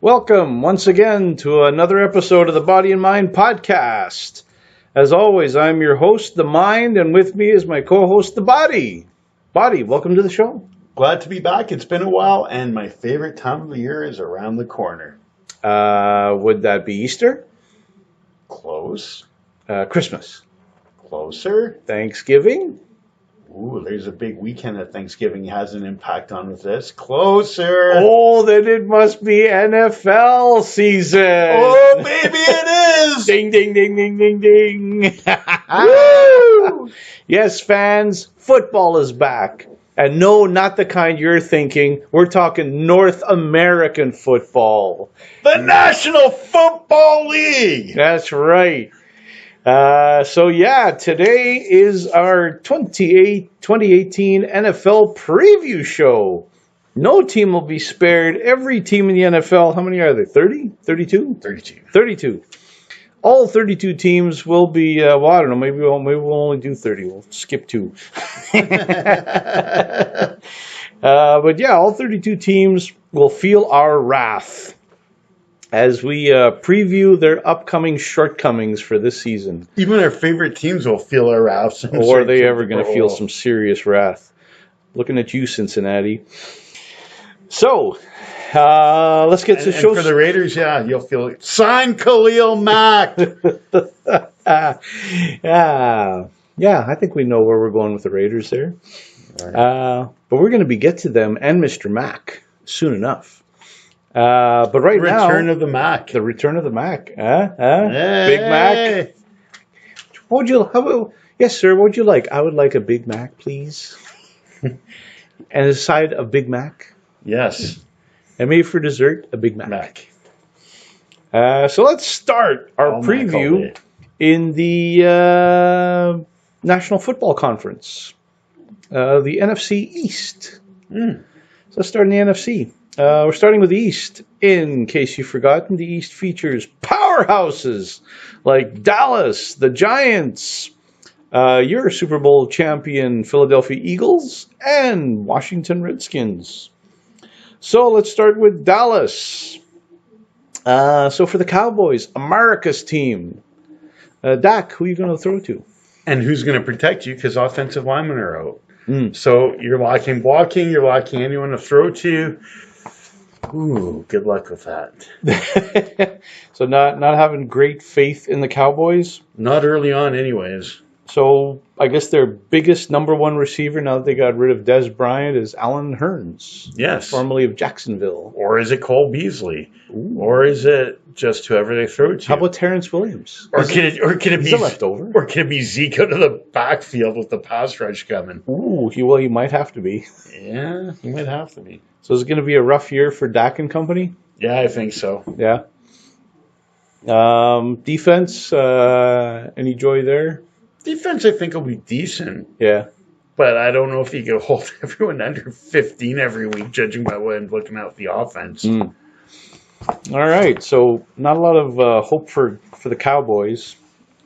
Welcome once again to another episode of the Body and Mind podcast. As always, I'm your host, the Mind, and with me is my co-host, the Body. Body, welcome to the show. Glad to be back. It's been a while, and my favorite time of the year is around the corner. Would that be Easter? Close. Christmas? Closer. Thanksgiving? Ooh, there's a big weekend that Thanksgiving has an impact on with this. Closer. Oh, then it must be NFL season. Oh, baby, it is. Ding, ding, ding, ding, ding, ding. Woo! Yes, fans, football is back. And no, not the kind you're thinking. We're talking North American football. The National Football League. That's right. Today is our 2018 NFL preview show. No team will be spared. Every team in the NFL, how many are there? 30? 32? 32. 32. All 32 teams will be, I don't know, maybe we'll only do 30. We'll skip 2. All 32 teams will feel our wrath as we preview their upcoming shortcomings for this season. Even our favorite teams will feel our wrath. Or are they ever going to feel some serious wrath? Looking at you, Cincinnati. So, let's get to the show. For the Raiders, yeah, you'll feel it. Sign Khalil Mack. I think we know where we're going with the Raiders there. Right. But we're going to get to them and Mr. Mack soon enough. But right now, the return of the Mac. The return of the Mac. Hey. Big Mac. Yes, sir. What would you like? I would like a Big Mac, please. And a side of Big Mac. Yes. And maybe for dessert, a Big Mac. So let's start our preview in the National Football Conference, the NFC East. So let's start in the NFC. We're starting with the East. In case you've forgotten, the East features powerhouses like Dallas, the Giants, your Super Bowl champion Philadelphia Eagles, and Washington Redskins. So let's start with Dallas. So for the Cowboys, America's team. Dak, who are you going to throw to? And who's going to protect you because offensive linemen are out. So you're lacking blocking, you're lacking anyone to throw to. Ooh, good luck with that. So not having great faith in the Cowboys? Not early on anyways. So I guess their biggest number one receiver now that they got rid of Des Bryant is Alan Hearns. Yes. Formerly of Jacksonville. Or is it Cole Beasley? Ooh. Or is it just whoever they throw to? How about Terrence Williams? Or could it be leftover? Or could it be Zeke out of the backfield with the pass rush coming? Ooh, he might have to be. Yeah, he might have to be. So is it going to be a rough year for Dak and company? Yeah, I think so. Yeah. Defense, any joy there? Defense, I think, will be decent. Yeah. But I don't know if you can hold everyone under 15 every week, judging by what I'm looking at with the offense. All right. So not a lot of hope for the Cowboys.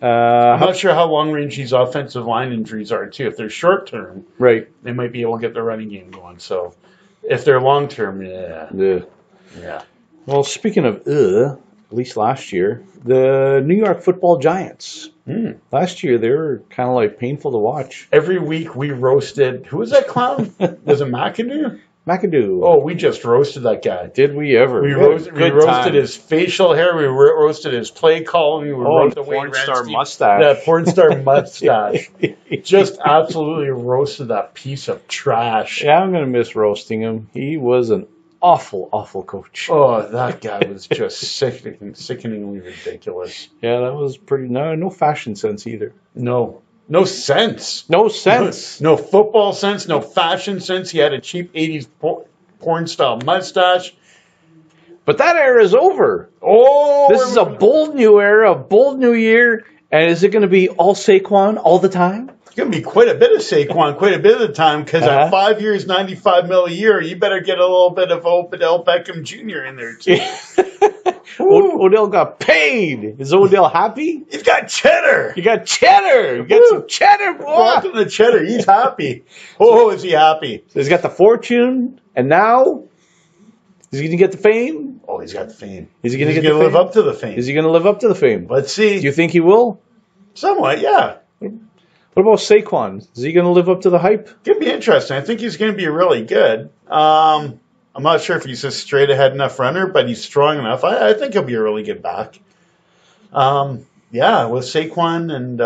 I'm not sure how long-range these offensive line injuries are, too. If they're short-term, right, they might be able to get the running game going. So if they're long-term, yeah. Well, speaking of at least last year, the New York Football Giants. Last year, they were kind of like painful to watch. Every week we roasted, who was that clown? Was it McAdoo? McAdoo. Oh, we just roasted that guy. Did we ever? We roasted his facial hair. We roasted his play calling. We roasted the porn star mustache. That porn star mustache. Just absolutely roasted that piece of trash. Yeah, I'm going to miss roasting him. He was an awful, awful coach. Oh, that guy was just sickeningly ridiculous. Yeah, that was pretty... No fashion sense either. No sense. No sense. No football sense, no fashion sense. He had a cheap 80s porn-style mustache. But that era is over. Oh! This is a bold new era, a bold new year. And is it going to be all Saquon all the time? It's going to be quite a bit of Saquon, quite a bit of the time, because at 5 years, $95 million a year, you better get a little bit of Odell Beckham Jr. in there, too. Odell got paid. Is Odell happy? He's got cheddar. You got cheddar. You got some cheddar, boy. Walking the cheddar. He's happy. Oh, is he happy? So he's got the fortune, and now Is he going to get the fame? Oh, he's got the fame. Is he going to live up to the fame? Is he going to live up to the fame? Let's see. Do you think he will? Somewhat, yeah. What about Saquon? Is he going to live up to the hype? Could be interesting. I think he's going to be really good. I'm not sure if he's a straight ahead enough runner, but he's strong enough. I think he'll be a really good back. Yeah, with Saquon and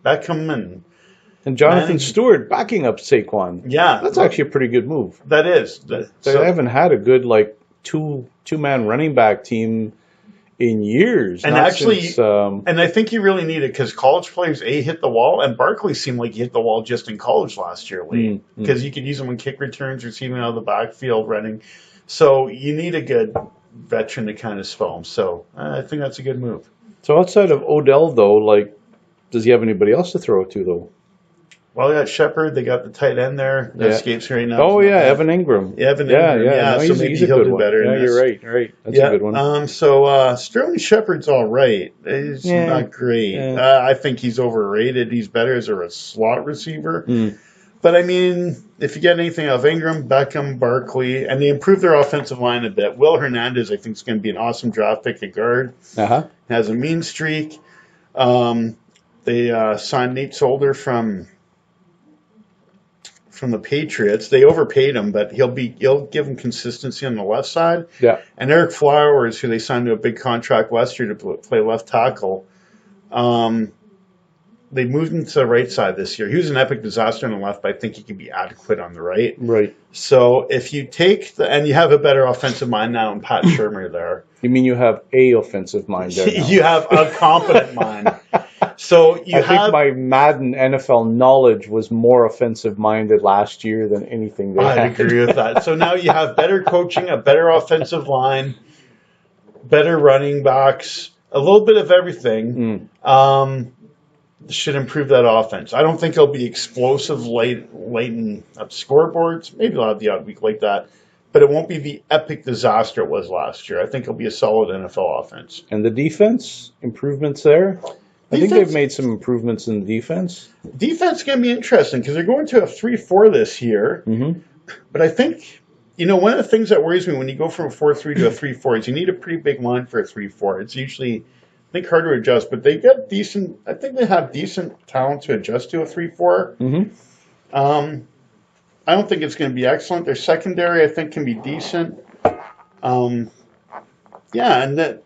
Beckham and Jonathan Stewart backing up Saquon. Yeah, that's actually a pretty good move. That is. They haven't had a good two-man running back team in years. And actually, and I think you really need it because college players hit the wall, and Barkley seemed like he hit the wall just in college last year, because you could use him in kick returns, receiving out of the backfield, running. So you need a good veteran to kind of spell him. So I think that's a good move. So outside of Odell, though, does he have anybody else to throw it to, though? Well, they got Shepard. They got the tight end there. That escapes right now. Oh, yeah, Evan Ingram. Evan Ingram. Yeah. No, so maybe he'll do better. Yeah, you're right. That's a good one. So Sterling Shepard's all right. He's not great. Yeah. I think he's overrated. He's better as a slot receiver. But, I mean, if you get anything out of Ingram, Beckham, Barkley, and they improve their offensive line a bit. Will Hernandez, I think, is going to be an awesome draft pick at guard. Has a mean streak. They signed Nate Solder from the Patriots. They overpaid him, but he'll give him consistency on the left side. Yeah. And Eric Flowers, who they signed to a big contract last year to play left tackle, they moved him to the right side this year. He was an epic disaster on the left, but I think he can be adequate on the right. Right. So if you take and you have a better offensive mind now in Pat Shurmur there. You mean you have a offensive mind there now? You have a competent mind. So I think my Madden NFL knowledge was more offensive-minded last year than anything they had. I agree with that. So now you have better coaching, a better offensive line, better running backs, a little bit of everything. Should improve that offense. I don't think it'll be explosive late in scoreboards. Maybe they'll have the odd week like that. But it won't be the epic disaster it was last year. I think it'll be a solid NFL offense. And the defense? Improvements there? I think they've made some improvements in the defense. Defense is going to be interesting because they're going to a 3-4 this year. But I think, one of the things that worries me when you go from a 4-3 to a 3-4 is you need a pretty big line for a 3-4. It's usually, I think, hard to adjust. But they have decent talent to adjust to a 3-4. I don't think it's going to be excellent. Their secondary, I think, can be decent. And that.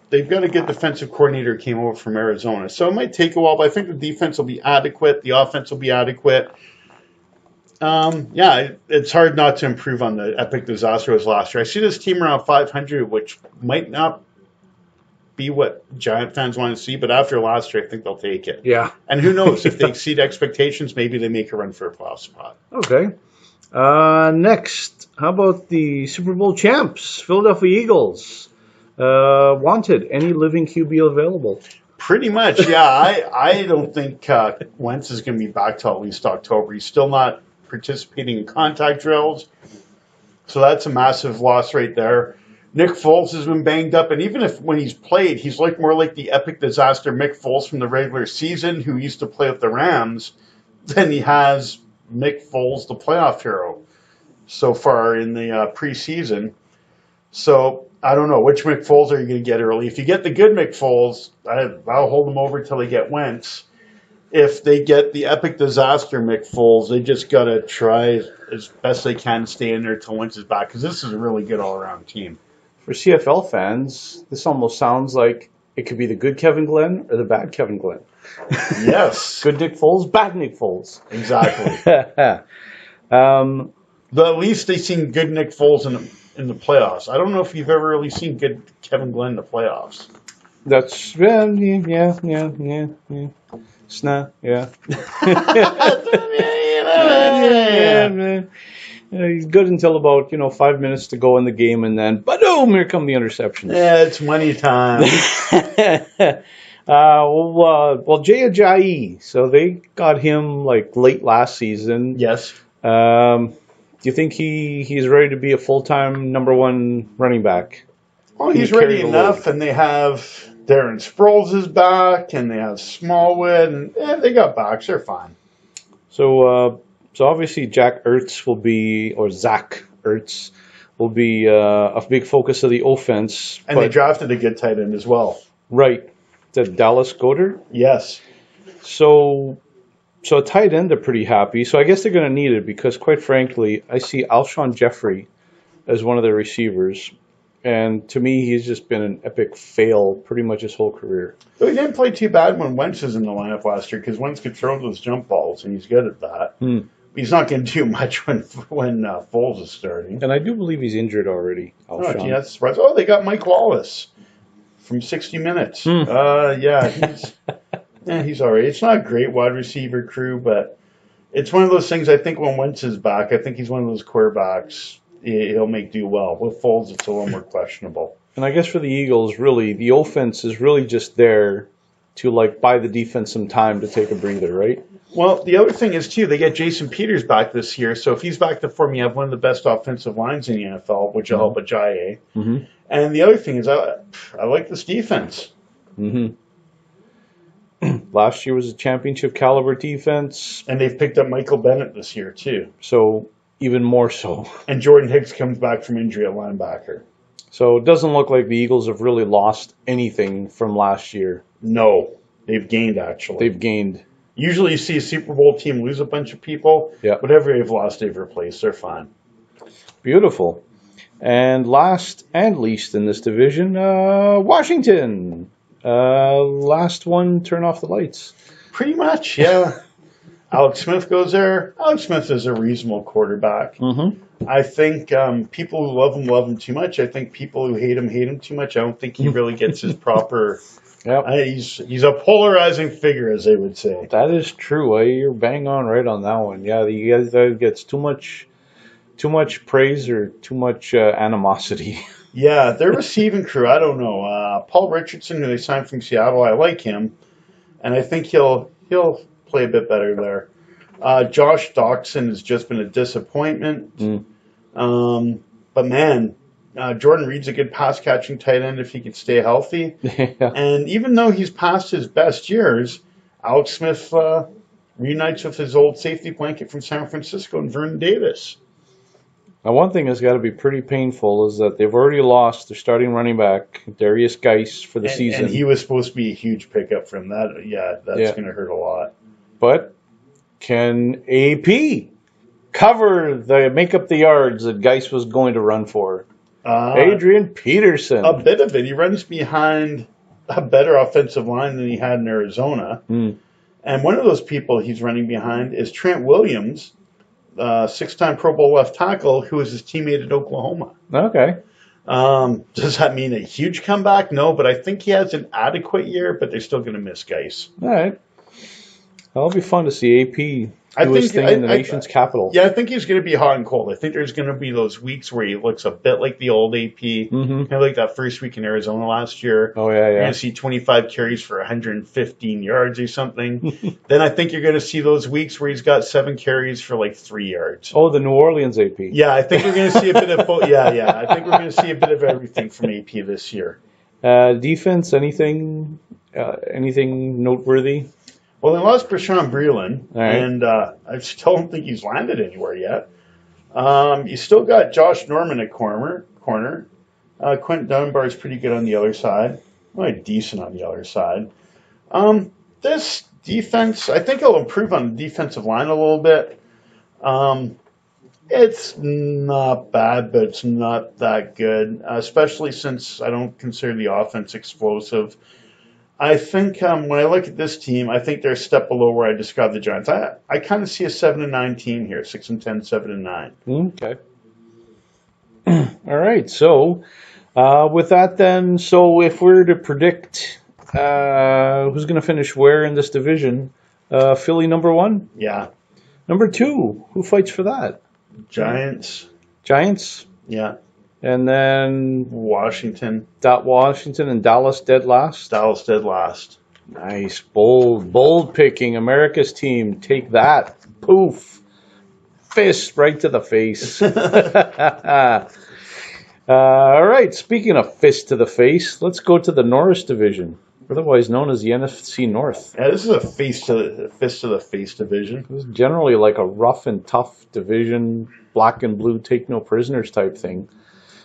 They've got a good defensive coordinator who came over from Arizona. So it might take a while, but I think the defense will be adequate. The offense will be adequate. It's hard not to improve on the epic disaster was last year. I see this team around 500, which might not be what Giant fans want to see, but after last year, I think they'll take it. Yeah. And who knows? If they exceed expectations, maybe they make a run for a playoff spot. Okay. Next, how about the Super Bowl champs, Philadelphia Eagles? Wanted any living QB available? Pretty much, yeah. I don't think Wentz is going to be back till at least October. He's still not participating in contact drills, so that's a massive loss right there. Nick Foles has been banged up, and even if when he's played, he's more like the epic disaster Mick Foles from the regular season, who used to play with the Rams, than he has Nick Foles, the playoff hero, so far in the preseason. So I don't know. Which Mick Foles are you going to get early? If you get the good Mick Foles, I'll hold them over until they get Wentz. If they get the epic disaster Mick Foles, they just got to try as best they can to stay in there until Wentz is back, because this is a really good all-around team. For CFL fans, this almost sounds like it could be the good Kevin Glenn or the bad Kevin Glenn. Yes. Good Nick Foles, bad Nick Foles. Exactly. But at least they've seen good Nick Foles in the playoffs. I don't know if you've ever really seen good Kevin Glenn in the playoffs. That's yeah. Snap, yeah. Man. He's good until about 5 minutes to go in the game, and then boom, here come the interceptions. Yeah, it's money time. Well, Jay Ajayi. So they got him late last season. Yes. Do you think he's ready to be a full-time number one running back? Well, he's ready enough, and they have Darren Sproles is back, and they have Smallwood, and they got backs. They're fine. So obviously Zach Ertz will will be a big focus of the offense. And they drafted a good tight end as well. Right. The Dallas Goedert? Yes. So a tight end, they're pretty happy. So I guess they're going to need it because, quite frankly, I see Alshon Jeffrey as one of their receivers. And to me, he's just been an epic fail pretty much his whole career. So he didn't play too bad when Wentz was in the lineup last year because Wentz could throw those jump balls, and he's good at that. He's not going to do much when Foles is starting. And I do believe he's injured already. Oh, gee, that's a surprise. Oh, they got Mike Wallace from 60 Minutes. He's he's all right. It's not a great wide receiver crew, but it's one of those things. I think when Wentz is back, I think he's one of those quarterbacks. He'll make do well. With Foles, it's a little more questionable. And I guess for the Eagles, really, the offense is really just there to buy the defense some time to take a breather, right? Well, the other thing is, too, they get Jason Peters back this year. So if he's back to form, you have one of the best offensive lines in the NFL, which will help Ajayi. And the other thing is, I like this defense. Last year was a championship caliber defense. And they've picked up Michael Bennett this year, too. So even more so. And Jordan Hicks comes back from injury at linebacker. So it doesn't look like the Eagles have really lost anything from last year. No, they've gained, actually. They've gained. Usually you see a Super Bowl team lose a bunch of people. Yeah. Whatever they've lost, they've replaced. They're fine. Beautiful. And last and least in this division, Washington. Last one, turn off the lights. Pretty much, yeah. Alex Smith goes there. Alex Smith is a reasonable quarterback. I think people who love him too much. I think people who hate him too much. I don't think he really gets his proper... Yep. He's a polarizing figure, as they would say. That is true. You're bang on right on that one. Yeah, the guy gets too much praise or too much animosity. Yeah, their receiving crew, I don't know. Paul Richardson, who they signed from Seattle, I like him. And I think he'll play a bit better there. Josh Doxson has just been a disappointment. But man, Jordan Reed's a good pass-catching tight end if he could stay healthy. And even though he's past his best years, Alex Smith reunites with his old safety blanket from San Francisco and Vernon Davis. Now, one thing that's got to be pretty painful is that they've already lost their starting running back, Darius Geis, for the season. And he was supposed to be a huge pickup for him. That's going to hurt a lot. But can AP make up the yards that Geis was going to run for? Adrian Peterson. A bit of it. He runs behind a better offensive line than he had in Arizona. And one of those people he's running behind is Trent Williams, 6-time Pro Bowl left tackle, who was his teammate at Oklahoma. Okay. Does that mean a huge comeback? No, but I think he has an adequate year, but they're still going to miss Geis. All right. That'll be fun to see AP do his thing in the nation's capital. Yeah, I think he's going to be hot and cold. I think there's going to be those weeks where he looks a bit like the old AP, kind of like that first week in Arizona last year. Oh, yeah, yeah. You're going to see 25 carries for 115 yards or something. Then I think you're going to see those weeks where he's got 7 carries for 3 yards. Oh, the New Orleans AP. Yeah, I think we're going to see a bit of both. Yeah. I think we're going to see a bit of everything from AP this year. Defense, anything noteworthy? Well, they lost Brashawn Breeland, and I still don't think he's landed anywhere yet. You still got Josh Norman at corner. Quentin Dunbar is pretty good on the other side. Well, decent on the other side. This defense, I think it'll improve on the defensive line a little bit. It's not bad, but it's not that good, especially since I don't consider the offense explosive. I think when I look at this team, I think they're a step below where I described the Giants. I kind of see a 7-9 team here, 6-10, 7-9. Okay. All right. So with that, then, so if we're to predict who's going to finish where in this division, Philly number 1. Yeah. Number 2, who fights for that? Giants. Yeah. And then Washington and Dallas dead last. Nice, bold picking. America's team. Take that. Poof. Fist right to the face. All right. Speaking of fist to the face, let's go to the Norris division, otherwise known as the NFC North. Yeah, this is a fist to the face division. It's generally like a rough and tough division, black and blue, take no prisoners type thing.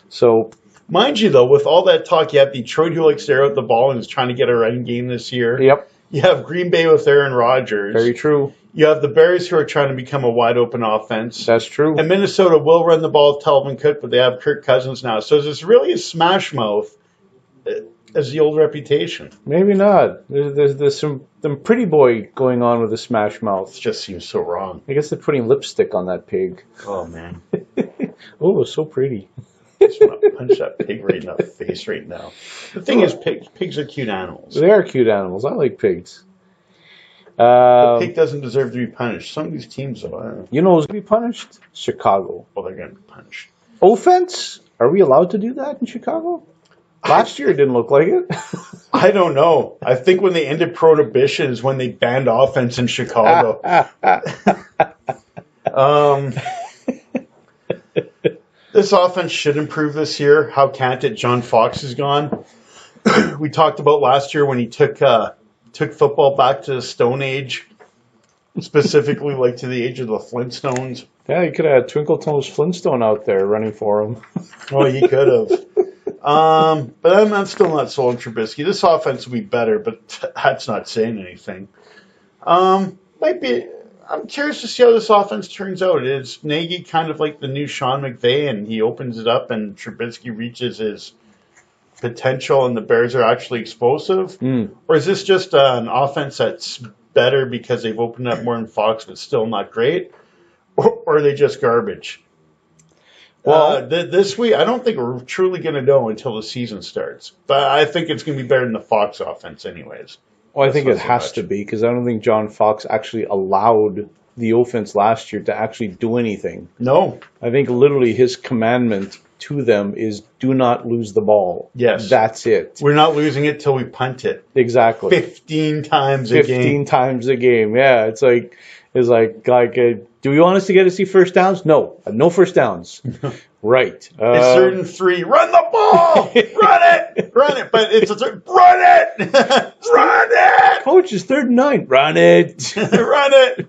So, mind you, though, with all that talk, you have Detroit who likes to air out the ball and is trying to get a running game this year. yep, You have Green Bay with Aaron Rodgers. very true. You have the Bears who are trying to become a wide open offense. That's true. And Minnesota will run the ball with Telvin Cook, but they have Kirk Cousins now. So is this really a smash mouth as the old reputation? Maybe not. There's some pretty boy going on with the smash mouth. It just seems so wrong. I guess they're putting lipstick on that pig. Oh, man. Oh, it's so pretty. I just want to punch that pig right in the face right now. The thing is, pigs are cute animals. They are cute animals. I like pigs. The pig doesn't deserve to be punished. Some of these teams, though, I don't know. You know who's going to be punished? Chicago. Well, they're going to be punished. Offense? Are we allowed to do that in Chicago? Last year it didn't look like it. I don't know. I think when they ended prohibition is when they banned offense in Chicago. This offense should improve this year. How can't it? John Fox is gone. We talked about last year when he took football back to the Stone Age, specifically like to the age of the Flintstones. Yeah, you could have had Twinkle Toes Flintstone out there running for him. Well, he could have. But I'm still not sold on Trubisky. This offense will be better, but that's not saying anything. Might be. I'm curious to see how this offense turns out. Is Nagy kind of like the new Sean McVay, and he opens it up, and Trubisky reaches his potential, and the Bears are actually explosive? Or is this just an offense that's better because they've opened up more than Fox, but still not great? Or are they just garbage? Well, this week, I don't think we're truly going to know until the season starts. But I think it's going to be better than the Fox offense anyways. Well, I think it has to be, because I don't think John Fox actually allowed the offense last year to actually do anything. No. I think literally his commandment to them is do not lose the ball. Yes. That's it. We're not losing it till we punt it. Exactly. 15 times a game. 15 times a game. Yeah, it's like do we want us to get to see first downs? No. No first downs. Right. It's third and 3. Run the ball! Run it! Run it! But it's run it! Run it! Coach, it's 3rd and 9. Run it! Run it!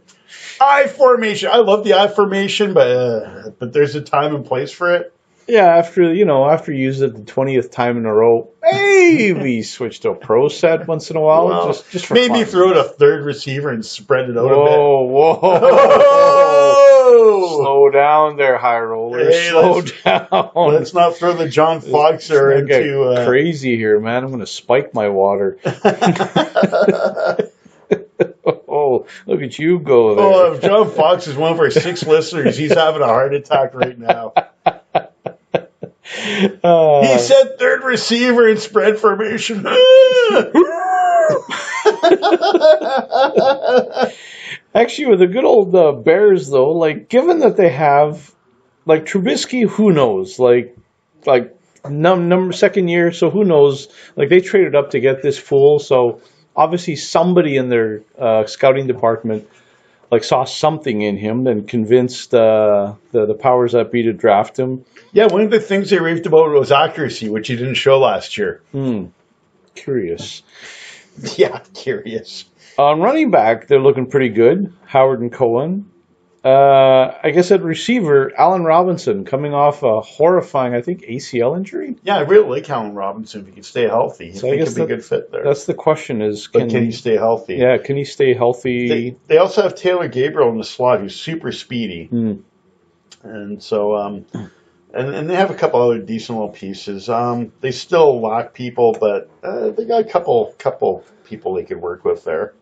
I formation. I love the I formation, but there's a time and place for it. Yeah, after you use it the 20th time in a row, maybe switch to a pro set once in a while. Well, just for maybe fun. throw it a third receiver and spread it out a bit. Whoa. Oh! Slow down there, high roller. Hey, Slow down. Let's not throw the John Foxer into... crazy here, man. I'm going to spike my water. Oh, look at you go there. Oh, if John Fox is one of our 6 listeners, he's having a heart attack right now. He said third receiver and spread formation. Actually, with the good old Bears, though, like, given that they have, like, Trubisky, who knows? Like second year, so who knows? Like, they traded up to get this fool, so obviously somebody in their scouting department like saw something in him and convinced the powers that be to draft him. Yeah, one of the things they raved about was accuracy, which he didn't show last year. Curious. Yeah, curious. On running back, they're looking pretty good. Howard and Cohen. I guess at receiver, Allen Robinson coming off a horrifying, I think, ACL injury. Yeah, I really like Allen Robinson if he can stay healthy. So I think he'd be a good fit there. That's the question is, can he stay healthy? Yeah, can he stay healthy? They also have Taylor Gabriel in the slot, who's super speedy. And so, and they have a couple other decent little pieces. They still lack people, but they got a couple people they could work with there.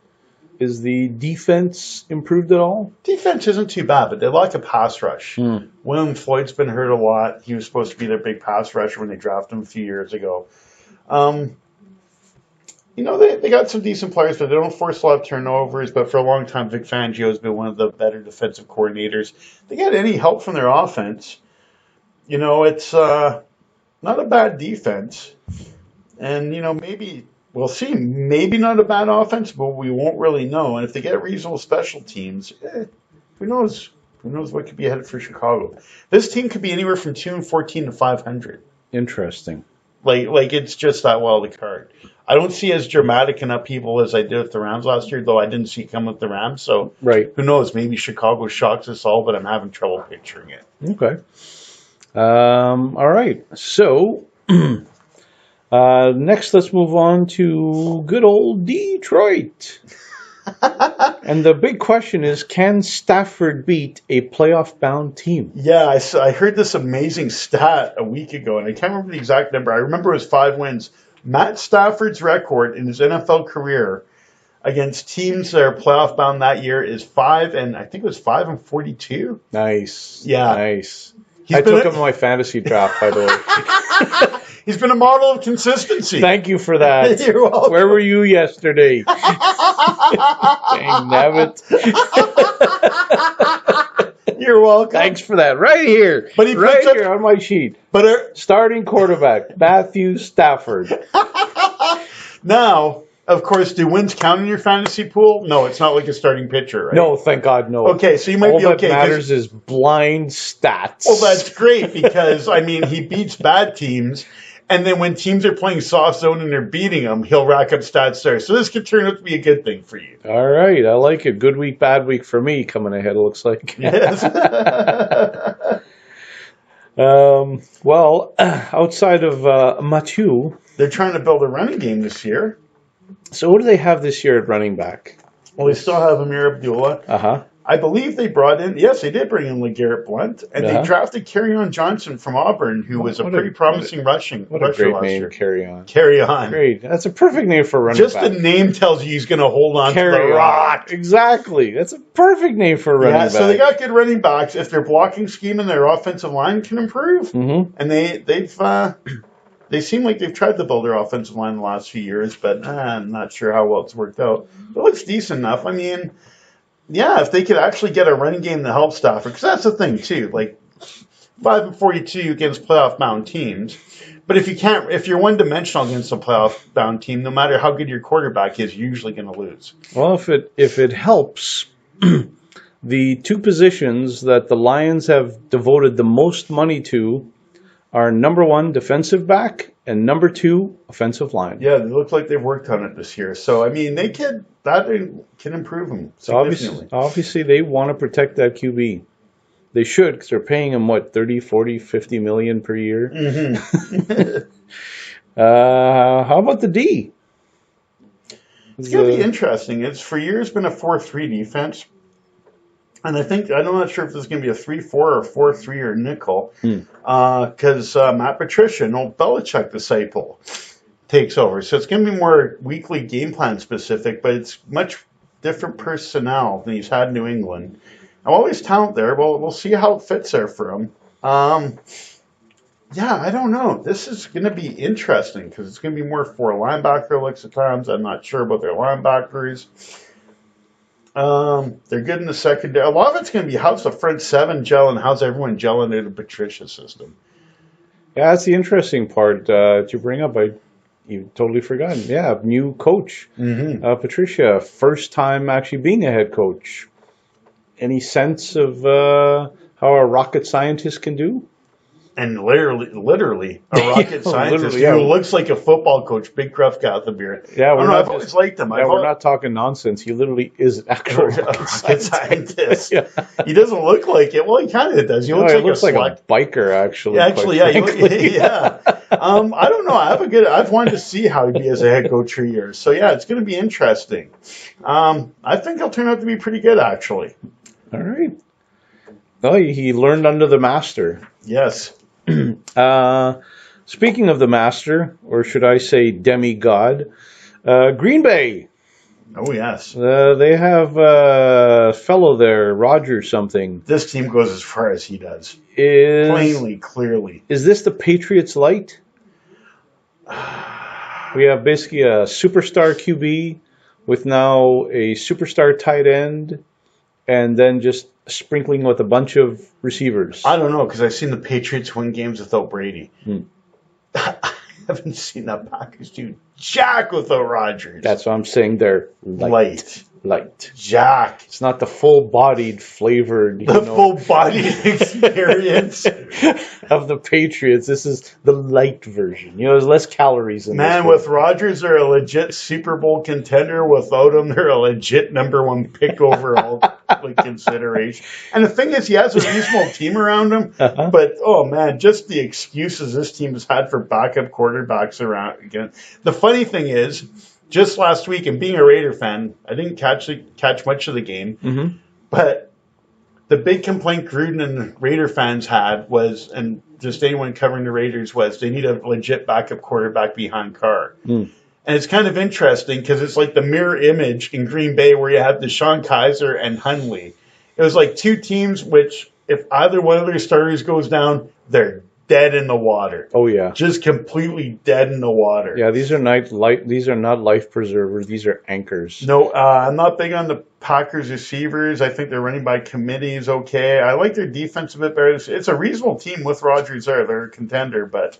Is the defense improved at all? Defense isn't too bad, but they lack a pass rush. William Floyd's been hurt a lot. He was supposed to be their big pass rusher when they drafted him a few years ago. They got some decent players, but they don't force a lot of turnovers. But for a long time, Vic Fangio has been one of the better defensive coordinators. They got any help from their offense. It's not a bad defense. And, maybe... We'll see. Maybe not a bad offense, but we won't really know. And if they get reasonable special teams, who knows? Who knows what could be ahead for Chicago? This team could be anywhere from 2-14 to 500. Interesting. Like it's just that wild a card. I don't see as dramatic an upheaval as I did with the Rams last year, though I didn't see it come with the Rams. So right. Who knows? Maybe Chicago shocks us all, but I'm having trouble picturing it. Okay. All right. So next, let's move on to good old Detroit. And the big question is, can Stafford beat a playoff-bound team? Yeah, I heard this amazing stat a week ago, and I can't remember the exact number. I remember it was 5 wins. Matt Stafford's record in his NFL career against teams that are playoff-bound that year is 5-42. Nice. Yeah. Nice. I took him in my fantasy draft, by the way. He's been a model of consistency. Thank you for that. You're welcome. Where were you yesterday? Dang nabbit. You're welcome. Thanks for that. Right here. But he right here on my sheet. But starting quarterback, Matthew Stafford. Now, of course, do wins count in your fantasy pool? No, it's not like a starting pitcher, right? No, thank God, no. Okay, so you might be okay. All that matters is blind stats. Well, that's great because, I mean, he beats bad teams. And then when teams are playing soft zone and they're beating them, he'll rack up stats there. So this could turn out to be a good thing for you. All right. I like it. Good week, bad week for me coming ahead, it looks like. Yes. Well, outside of Mathieu. They're trying to build a running game this year. So what do they have this year at running back? Well, they still have Amir Abdullah. Uh-huh. I believe they brought in, yes, they did bring in LeGarrette Blount, and they drafted Kerryon Johnson from Auburn, who was a pretty promising rusher last year. What a great name, Kerryon. Kerryon. Great. That's a perfect name for a running back. Just the name tells you he's going to hold on to the rock. Exactly. That's a perfect name for a running back. Yeah, so they got good running backs. If their blocking scheme and their offensive line can improve, and they seem like they've tried to build their offensive line the last few years, but I'm not sure how well it's worked out. It looks decent enough. I mean, yeah, if they could actually get a running game to help Stafford, because that's the thing too. Like 5-42 against playoff-bound teams, but if you're one-dimensional against a playoff-bound team, no matter how good your quarterback is, you're usually going to lose. Well, if it helps, the two positions that the Lions have devoted the most money to are number 1 defensive back and number 2 offensive line. Yeah, it looks like they've worked on it this year. So I mean, that can improve them significantly. Obviously, they want to protect that QB. They should, because they're paying him, 30, 40, 50 million per year. How about the D? It's going to be interesting. It's for years been a 4-3 defense. And I'm not sure if this is going to be a 3-4 or 4-3 or nickel. Because Matt Patricia, an old Belichick disciple, takes over. So it's going to be more weekly game plan specific, but it's much different personnel than he's had in New England. And always talent there. Well, we'll see how it fits there for him. Yeah, I don't know. This is going to be interesting because it's going to be more 4 linebacker looks at times. I'm not sure about their linebackers. They're good in the secondary. A lot of it's going to be how's the front 7 gelling, how's everyone gelling in the Patricia system. Yeah, that's the interesting part to bring up. You totally forgotten. Yeah, new coach, Patricia, first time actually being a head coach. Any sense of how a rocket scientist can do? And literally a rocket scientist who looks like a football coach, big gruff guy with a beard. Yeah, I've always liked him. Yeah, we're not talking nonsense. He literally is an actual rocket scientist. Yeah. He doesn't look like it. Well, he kind of does. He looks like a biker, actually. Yeah, actually, yeah. I don't know. I've wanted to see how he'd be as a head coach for years. So yeah, it's going to be interesting. I think he'll turn out to be pretty good, actually. All right. Well, he learned under the master. Yes. Speaking of the master, or should I say demigod, Green Bay. Oh, yes. They have a fellow there, Roger something. This team goes as far as he does. Plainly, clearly. Is this the Patriots light? We have basically a superstar QB with now a superstar tight end, and then just sprinkling with a bunch of receivers. I don't know, because I've seen the Patriots win games without Brady. I haven't seen that Packers do jack without Rodgers. That's what I'm saying. They're light. Jack. It's not the full-bodied, flavored... full-bodied experience. of the Patriots. This is the light version. There's less calories in this. Man, with Rodgers, they're a legit Super Bowl contender. Without him, they're a legit number 1 pick overall like consideration. And the thing is, he has a reasonable team around him. Uh-huh. But oh man, just the excuses this team has had for backup quarterbacks around again. The funny thing is, just last week, and being a Raider fan, I didn't catch much of the game, Mm-hmm. but the big complaint Gruden and Raider fans had was, and just anyone covering the Raiders, was they need a legit backup quarterback behind Carr. Mm. And it's kind of interesting because it's like the mirror image in Green Bay where you have Deshaun Kaiser and Hundley. It was like two teams which, if either one of their starters goes down, they're dead in the water. Oh yeah, Just completely dead in the water. yeah. These are not life preservers. These are anchors. No, I'm not big on the Packers receivers. I think their running by committee is okay. I like their defense a bit better. It's a reasonable team with Rodgers there. They're a contender, but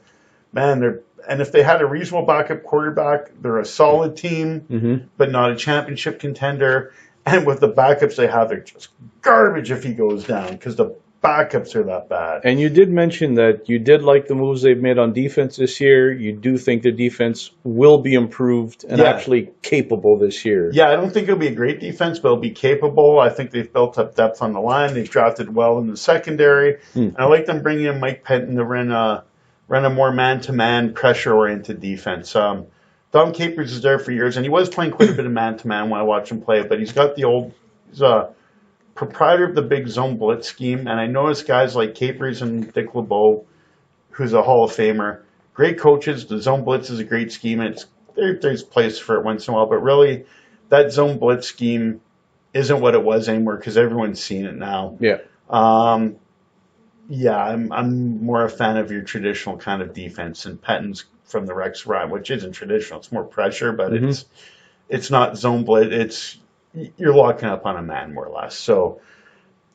man, and if they had a reasonable backup quarterback, they're a solid team, Mm-hmm. but not a championship contender. And with the backups they have, they're just garbage if he goes down because the backups are that bad. And you did mention that you did like the moves they've made on defense this year. You do think the defense will be improved and Yeah. actually capable this year. Yeah, I don't think it'll be a great defense, but it'll be capable. I think they've built up depth on the line. They've drafted well in the secondary. And I like them bringing in Mike Penton to run a more man-to-man, pressure-oriented defense. Dom Capers is there for years, and he was playing quite a bit of man-to-man when I watched him play, but he's a proprietor of the big zone blitz scheme, and I noticed guys like Capers and Dick LeBeau, who's a Hall of Famer, great coaches. The zone blitz is a great scheme, and there's place for it once in a while, but really, that zone blitz scheme isn't what it was anymore because everyone's seen it now. Yeah. Yeah, I'm more a fan of your traditional kind of defense, and Penton's from the Rex run, which isn't traditional. It's more pressure, but it's not zone blitz. You're locking up on a man more or less. So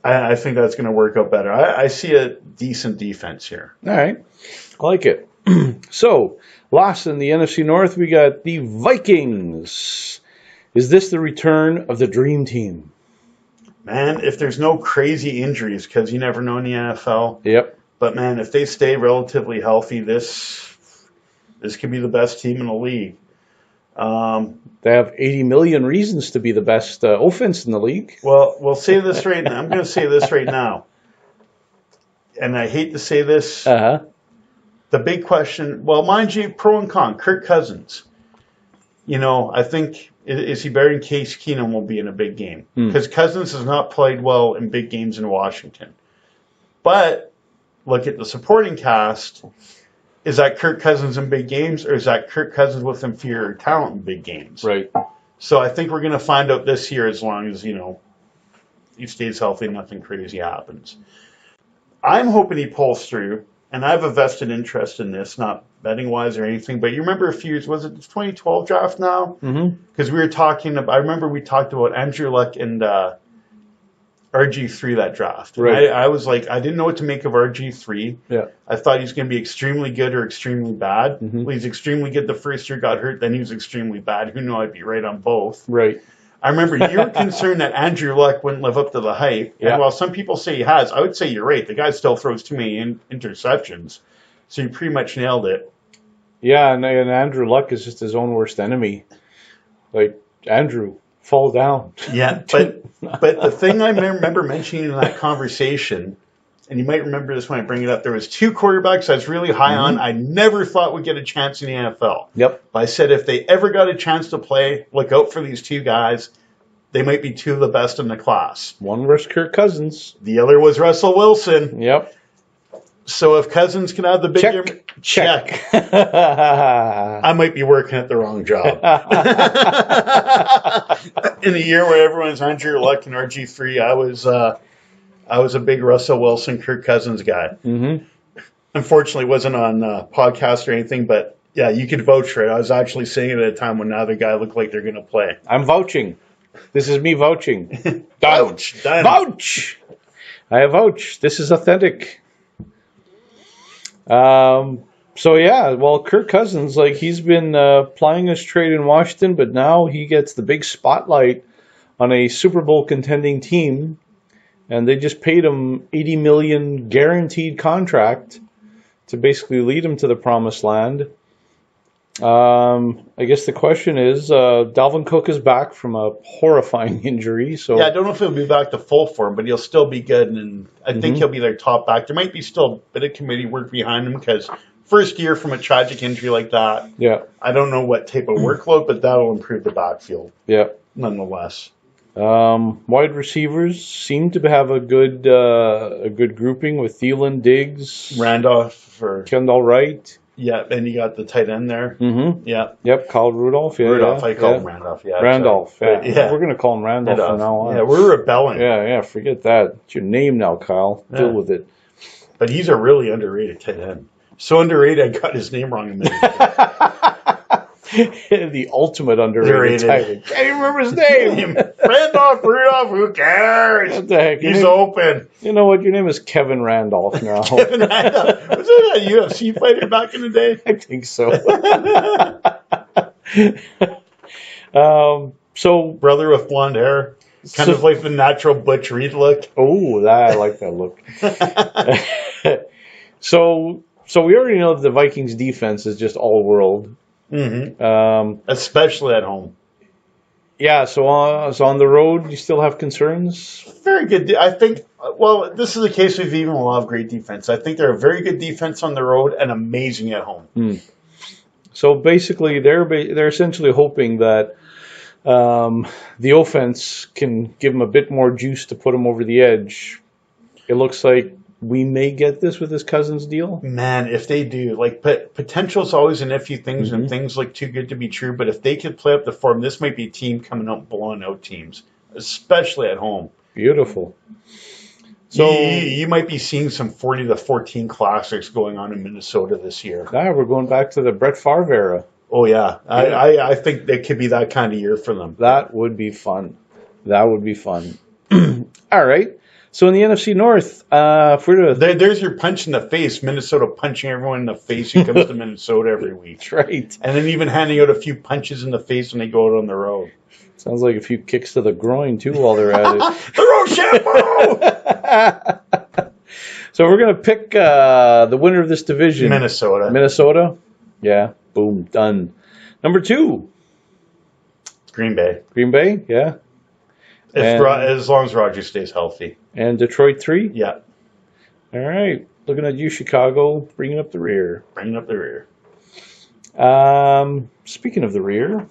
I think that's going to work out better. I see a decent defense here. All right. I like it. So, last in the NFC North, we got the Vikings. Is this the return of the dream team? Man, if there's no crazy injuries, because you never know in the NFL. Yep. But man, if they stay relatively healthy, this could be the best team in the league. They have 80 million reasons to be the best offense in the league. Well, we'll say this right now. I'm going to say this right now. And I hate to say this. Uh-huh. The big question, well, mind you, pro and con, Kirk Cousins. You know, I think, is he better than Case Keenum will be in a big game? Because Cousins has not played well in big games in Washington. But look at the supporting cast. Is that Kirk Cousins in big games, or is that Kirk Cousins with inferior talent in big games? Right. So I think we're going to find out this year, as long as, he stays healthy, nothing crazy happens. I'm hoping he pulls through, and I have a vested interest in this, not betting-wise or anything, but you remember a few years, was it the 2012 draft now? Mm-hmm. Because I remember we talked about Andrew Luck and RG3 that draft. Right. I was like, I didn't know what to make of RG3. Yeah. I thought he's going to be extremely good or extremely bad. Mm-hmm. Well, he's extremely good the first year, got hurt, then he was extremely bad. Who knew I'd be right on both? Right. I remember you were concerned that Andrew Luck wouldn't live up to the hype. Yeah. And while some people say he has, I would say you're right. The guy still throws too many interceptions. So you pretty much nailed it. Yeah, and Andrew Luck is just his own worst enemy. Like, Andrew, fall down. Yeah, but the thing I remember mentioning in that conversation, and you might remember this when I bring it up, there was two quarterbacks I was really high on. I never thought would get a chance in the NFL. Yep. But I said if they ever got a chance to play, look out for these two guys. They might be two of the best in the class. One was Kirk Cousins. The other was Russell Wilson. Yep. So if Cousins can have the big year, check. I might be working at the wrong job. In a year where everyone's Andrew Luck and RG3, I was a big Russell Wilson, Kirk Cousins guy. Mm-hmm. Unfortunately, wasn't on podcast or anything, but yeah, you could vouch for it. I was actually saying it at a time when neither guy looked like they're going to play. I'm vouching. This is me vouching. Vouch. Done. Vouch. I vouch. This is authentic. So yeah, well, Kirk Cousins, like, he's been plying his trade in Washington, but now he gets the big spotlight on a Super Bowl contending team, and they just paid him $80 million guaranteed contract to basically lead him to the promised land. I guess the question is, Dalvin Cook is back from a horrifying injury. So yeah, I don't know if he'll be back to full form, but he'll still be good, and I think he'll be their top back. There might be still a bit of committee work behind him because first year from a tragic injury like that. Yeah. I don't know what type of workload, but that'll improve the backfield. Yeah. Nonetheless. Wide receivers seem to have a good grouping with Thielen, Diggs, Randolph or Kendall Wright. Yeah, and you got the tight end there. Mm-hmm. Yeah. Yep, Kyle Rudolph. Yeah, Rudolph, I call him Randolph. Yeah, Randolph. Sorry. Yeah. We're going to call him Randolph from now on. Yeah, we're rebelling. Yeah, forget that. It's your name now, Kyle. Deal with it. But he's a really underrated tight end. So underrated, I got his name wrong a minute ago. The ultimate underrated tight end. Can't even remember his name. Randolph, Rudolph, who cares? What the heck? He's open. You know what? Your name is Kevin Randolph now. Kevin Randolph. Was that a UFC fighter back in the day? I think so. So brother with blonde hair. Kind of like the natural Butch Reed look. Oh, I like that look. So we already know that the Vikings defense is just all world. Mm-hmm. Especially at home. Yeah, so on the road, you still have concerns? Very good. I think, well, this is a case of even a lot of great defense. I think they're a very good defense on the road and amazing at home. So basically, they're essentially hoping that the offense can give them a bit more juice to put them over the edge. It looks like we may get this with his Cousins deal. Man, if they do, like, potential is always an iffy things, and things look too good to be true. But if they could play up the form, this might be a team coming out blowing out teams, especially at home. Beautiful. So you might be seeing some 40-14 classics going on in Minnesota this year. Yeah, we're going back to the Brett Favre era. Oh yeah, I think that could be that kind of year for them. That would be fun. All right. So in the NFC North, there's your punch in the face. Minnesota punching everyone in the face who comes to Minnesota every week. That's right. And then even handing out a few punches in the face when they go out on the road. Sounds like a few kicks to the groin too while they're at it. The Rochambeau! So we're gonna pick the winner of this division. Minnesota. Yeah. Boom. Done. Number 2. Green Bay. Yeah. As long as Rodgers stays healthy. And Detroit 3? Yeah. All right. Looking at you, Chicago, bringing up the rear. Speaking of the rear,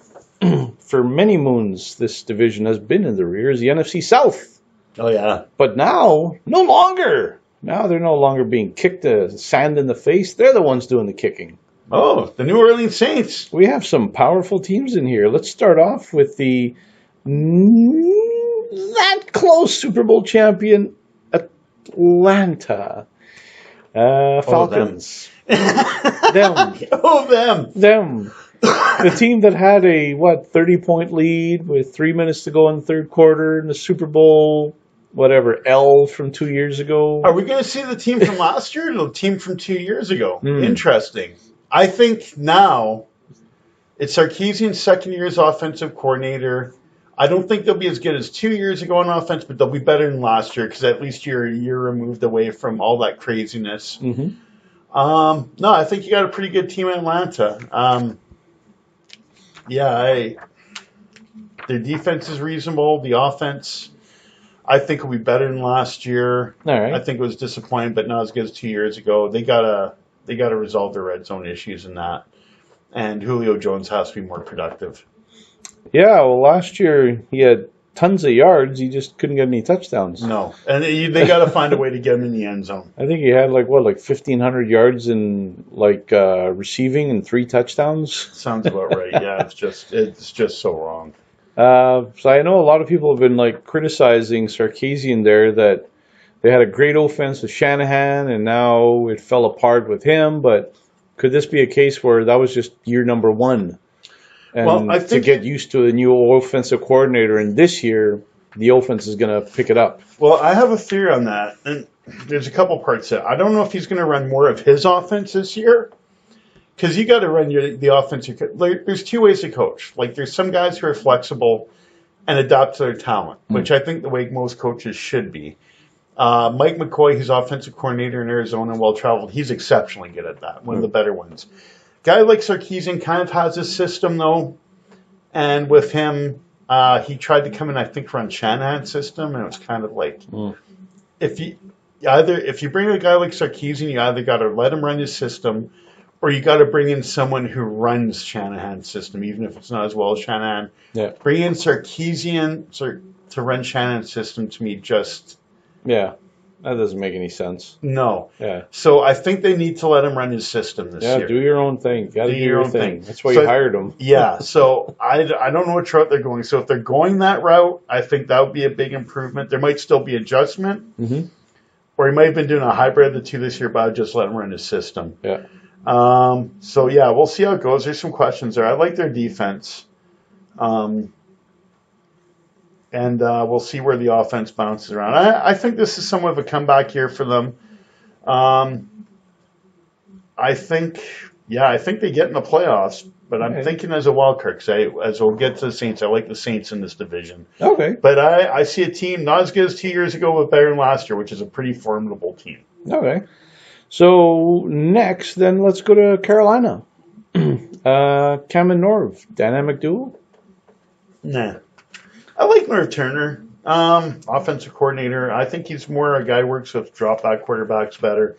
for many moons, this division has been in the rear, is the NFC South. Oh, yeah. But now, no longer. Now they're no longer being kicked sand in the face. They're the ones doing the kicking. Oh, the New Orleans Saints. We have some powerful teams in here. Let's start off with the that close Super Bowl champion Atlanta Falcons. Them. The team that had a 30-point lead with 3 minutes to go in the third quarter in the Super Bowl, L from 2 years ago. Are we going to see the team from last year or the team from 2 years ago? Interesting. I think now it's Sarkisian's second year as offensive coordinator. I don't think they'll be as good as 2 years ago on offense, but they'll be better than last year because at least you're a year removed away from all that craziness. No, I think you got a pretty good team in Atlanta. Their defense is reasonable. The offense, I think, will be better than last year. All right. I think it was disappointing, but not as good as 2 years ago. They gotta resolve their red zone issues in that, and Julio Jones has to be more productive. Yeah, well, last year he had tons of yards. He just couldn't get any touchdowns. No, and they got to find a way to get him in the end zone. I think he had 1,500 yards in receiving and 3 touchdowns. Sounds about right. Yeah, it's just so wrong. So I know a lot of people have been criticizing Sarkisian there that they had a great offense with Shanahan and now it fell apart with him. But could this be a case where that was just year number 1? And I think to get used to a new offensive coordinator, and this year the offense is going to pick it up. Well, I have a theory on that, and there's a couple parts to it. I don't know if he's going to run more of his offense this year, because you got to run the offense. There's 2 ways to coach. There's some guys who are flexible and adapt to their talent, which I think the way most coaches should be. Mike McCoy, who's offensive coordinator in Arizona, well-traveled, he's exceptionally good at that, one of the better ones. Guy like Sarkisian kind of has his system though, and with him, he tried to come in, I think, run Shanahan's system, and it was kind of like if you bring a guy like Sarkisian, you either got to let him run his system, or you got to bring in someone who runs Shanahan's system, even if it's not as well as Shanahan. Yeah. Bring in Sarkisian to run Shanahan's system to me just that doesn't make any sense. no. Yeah. So I think they need to let him run his system this year. Yeah, do your own thing. Got to do your own thing. That's why So you hired him. Yeah, so I don't know which route they're going. So if they're going that route, I think that would be a big improvement. There might still be adjustment, or he might have been doing a hybrid of the two this year, but I'd just let him run his system. Yeah. So yeah, we'll see how it goes. There's some questions there. I like their defense, and we'll see where the offense bounces around. I think this is somewhat of a comeback year for them. I think they get in the playoffs, but I'm thinking as a wild card, as we'll get to the Saints. I like the Saints in this division. Okay. But I see a team not as good as 2 years ago, but better than last year, which is a pretty formidable team. Okay. So next, then let's go to Carolina. Cam and Norv, dynamic duo? Nah. I like Norv Turner, offensive coordinator. I think he's more a guy who works with drop-back quarterbacks better.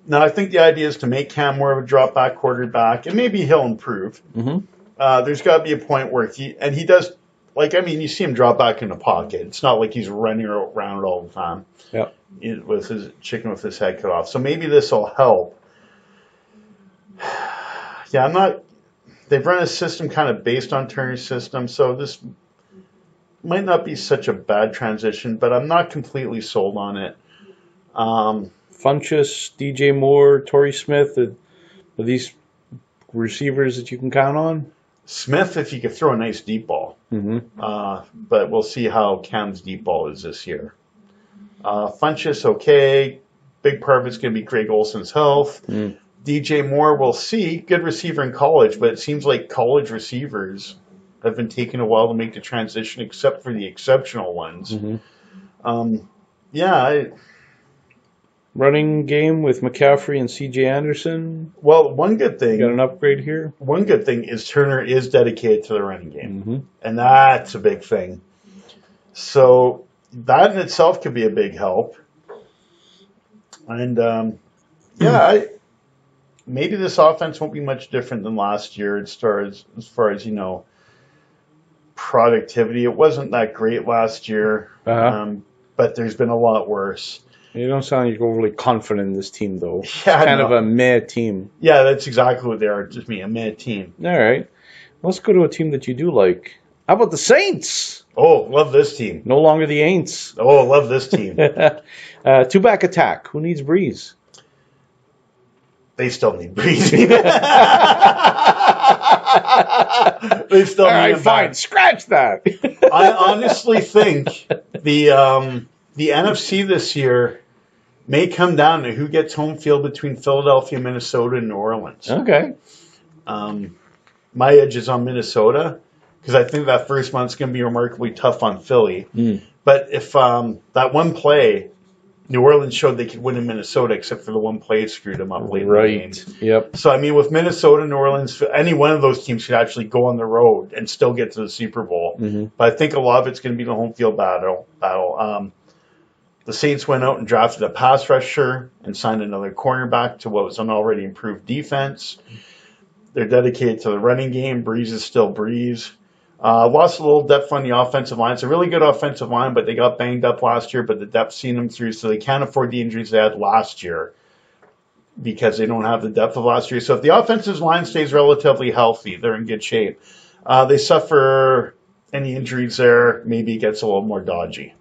Now, I think the idea is to make Cam more of a drop-back quarterback, and maybe he'll improve. There's got to be a point where he does, you see him drop back in the pocket. It's not like he's running around all the time. Yeah. With his chicken with his head cut off. So maybe this will help. Yeah, they've run a system kind of based on Turner's system, so this might not be such a bad transition, but I'm not completely sold on it. Funchess, DJ Moore, Torrey Smith, are these receivers that you can count on? Smith, if you could throw a nice deep ball. But we'll see how Cam's deep ball is this year. Funchess, okay. Big part of it's going to be Greg Olson's health. DJ Moore, we'll see. Good receiver in college, but it seems like college receivers have been taking a while to make the transition, except for the exceptional ones. Running game with McCaffrey and C.J. Anderson. Well, one good thing. Got an upgrade here. One good thing is Turner is dedicated to the running game, and that's a big thing. So that in itself could be a big help. And maybe this offense won't be much different than last year as far as productivity. It wasn't that great last year, but there's been a lot worse. You don't sound like you're overly confident in this team, though. It's Yeah, kind of a meh team. Yeah, that's exactly what they are. Just me, a mad team. All right. Let's go to a team that you do like. How about the Saints? Oh, love this team. No longer the Aints. Oh, love this team. Two-back attack. Who needs Breeze? They still need Breeze. They still All need right, him fine. back. Scratch that. I honestly think the NFC this year may come down to who gets home field between Philadelphia, Minnesota, and New Orleans. Okay. My edge is on Minnesota because I think that first month's going to be remarkably tough on Philly. But if that one play, New Orleans showed they could win in Minnesota, except for the one play it screwed them up late in the game. Yep. So, with Minnesota, New Orleans, any one of those teams could actually go on the road and still get to the Super Bowl. But I think a lot of it's going to be the home field battle. The Saints went out and drafted a pass rusher and signed another cornerback to what was an already improved defense. They're dedicated to the running game. Breeze is still Breeze. Lost a little depth on the offensive line. It's a really good offensive line, but they got banged up last year, but the depth's seen them through, so they can't afford the injuries they had last year because they don't have the depth of last year. So if the offensive line stays relatively healthy, they're in good shape. They suffer any injuries there, maybe it gets a little more dodgy.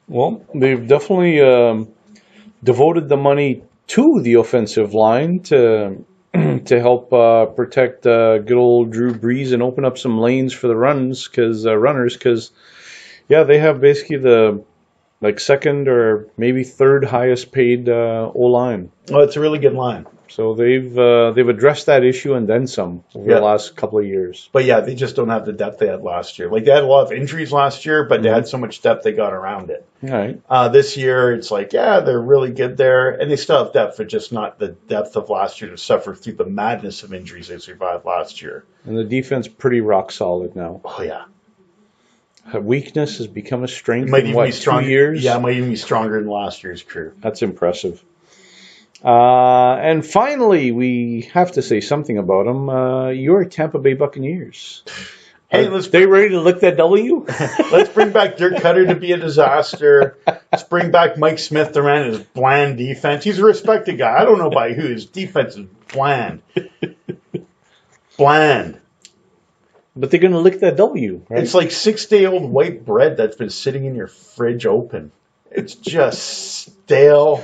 Well, they've definitely devoted the money to the offensive line to help protect good old Drew Brees and open up some lanes for the runners because they have basically the second or maybe third highest paid O-line. Oh, it's a really good line. So they've addressed that issue and then some over the last couple of years. But yeah, they just don't have the depth they had last year. Like they had a lot of injuries last year, but they had so much depth they got around it. All right. This year, it's like, yeah, they're really good there, and they still have depth, but just not the depth of last year to suffer through the madness of injuries they survived last year. And the defense pretty rock solid now. Oh yeah. A weakness has become a strength It might in, even be stronger. 2 years? Yeah, it might even be stronger than last year's crew. That's impressive. And finally, we have to say something about them. Your Tampa Bay Buccaneers. Hey, they ready to lick that W? Let's bring back Dirk Cutter to be a disaster. Let's bring back Mike Smith to run his bland defense. He's a respected guy. I don't know by who. His defense is bland. Bland. But they're going to lick that W, right? It's like 6-day-old white bread that's been sitting in your fridge open. It's just stale.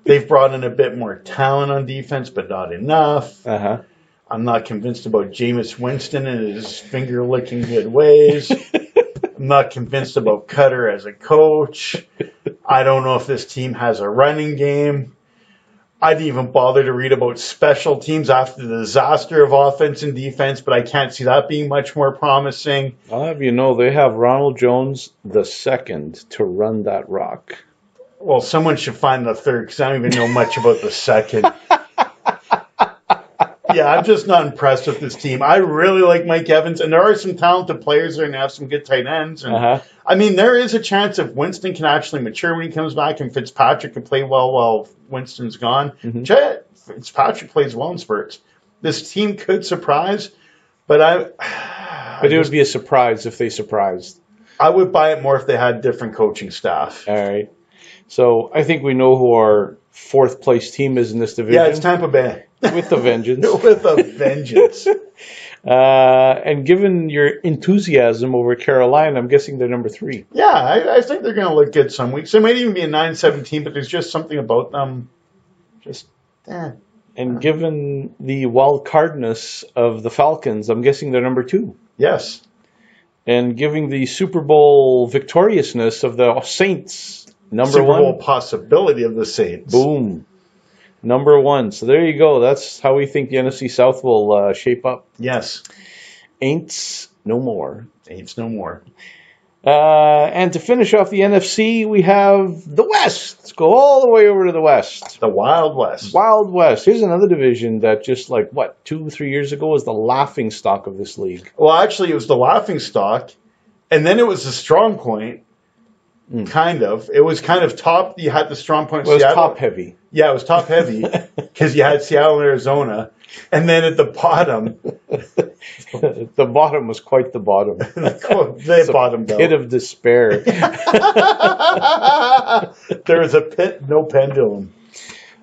They've brought in a bit more talent on defense, but not enough. Uh-huh. I'm not convinced about Jameis Winston and his finger-licking good ways. I'm not convinced about Cutter as a coach. I don't know if this team has a running game. I didn't even bother to read about special teams after the disaster of offense and defense, but I can't see that being much more promising. I'll have you know, they have Ronald Jones II to run that rock. Well, someone should find the third because I don't even know much about the second. Yeah, I'm just not impressed with this team. I really like Mike Evans, and there are some talented players there and have some good tight ends. And I mean, there is a chance if Winston can actually mature when he comes back and Fitzpatrick can play well while Winston's gone. Fitzpatrick plays well in spurts. This team could surprise, but it would be a surprise if they surprised. I would buy it more if they had different coaching staff. All right. So I think we know who our fourth place team is in this division. Yeah, it's Tampa Bay. With a vengeance. With a vengeance. And given your enthusiasm over Carolina, I'm guessing they're number 3. Yeah, I think they're going to look good some weeks. They might even be a 9-17, but there's just something about them. And given the wild cardness of the Falcons, I'm guessing they're number 2. Yes. And giving the Super Bowl victoriousness of the Saints, number 1. Super Bowl possibility of the Saints. Boom. Number 1. So there you go. That's how we think the NFC South will shape up. Yes. Ain'ts no more. Ain'ts no more. And to finish off the NFC, we have the West. Let's go all the way over to the West. The Wild West. Wild West. Here's another division that just 2-3 years ago was the laughingstock of this league. Well, actually, it was the laughingstock, and then it was the strong point. Kind of. It was kind of top. You had the strong point. Well, it was top heavy. Yeah, it was top heavy because you had Seattle and Arizona. And then at the bottom. The bottom was quite the bottom. They bottomed out. Pit of despair. There was a pit, no pendulum.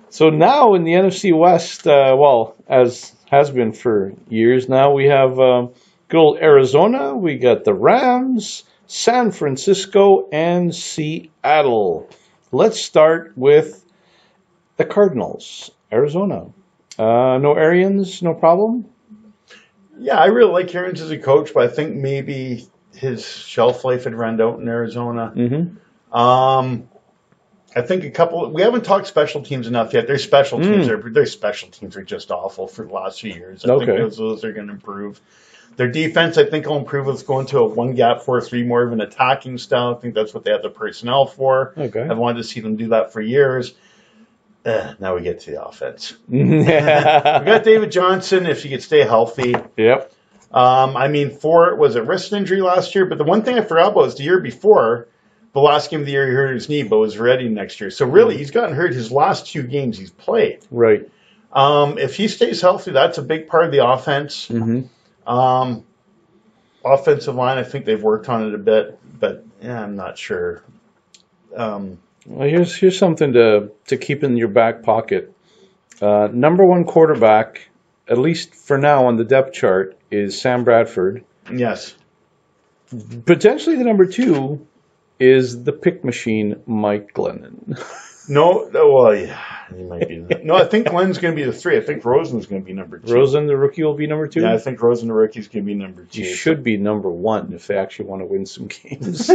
So now in the NFC West, as has been for years now, we have good old Arizona. We got the Rams, San Francisco, and Seattle. Let's start with the Cardinals, Arizona. No Arians, no problem? Yeah, I really like Arians as a coach, but I think maybe his shelf life had run out in Arizona. I think we haven't talked special teams enough yet. Their special teams are just awful for the last few years. I think those are going to improve. Their defense, I think, will improve with going to a one-gap 4-3, more of an attacking style. I think that's what they have the personnel for. Okay. I've wanted to see them do that for years. Now we get to the offense. We got David Johnson, if he could stay healthy. Yep. Ford was a wrist injury last year, but the one thing I forgot about is the year before, the last game of the year, he hurt his knee, but was ready next year. So really, he's gotten hurt his last 2 games he's played. Right. If he stays healthy, that's a big part of the offense. Offensive line, I think they've worked on it a bit, but I'm not sure. Well, here's something to keep in your back pocket. Number 1 quarterback, at least for now on the depth chart, is Sam Bradford. Yes. Potentially the number 2 is the pick machine, Mike Glennon. He might be. No, I think Glenn's going to be the 3. I think Rosen's going to be number 2. Rosen, the rookie, will be number 2? Yeah, I think Rosen, the rookie's going to be number 2. He should be number 1 if they actually want to win some games.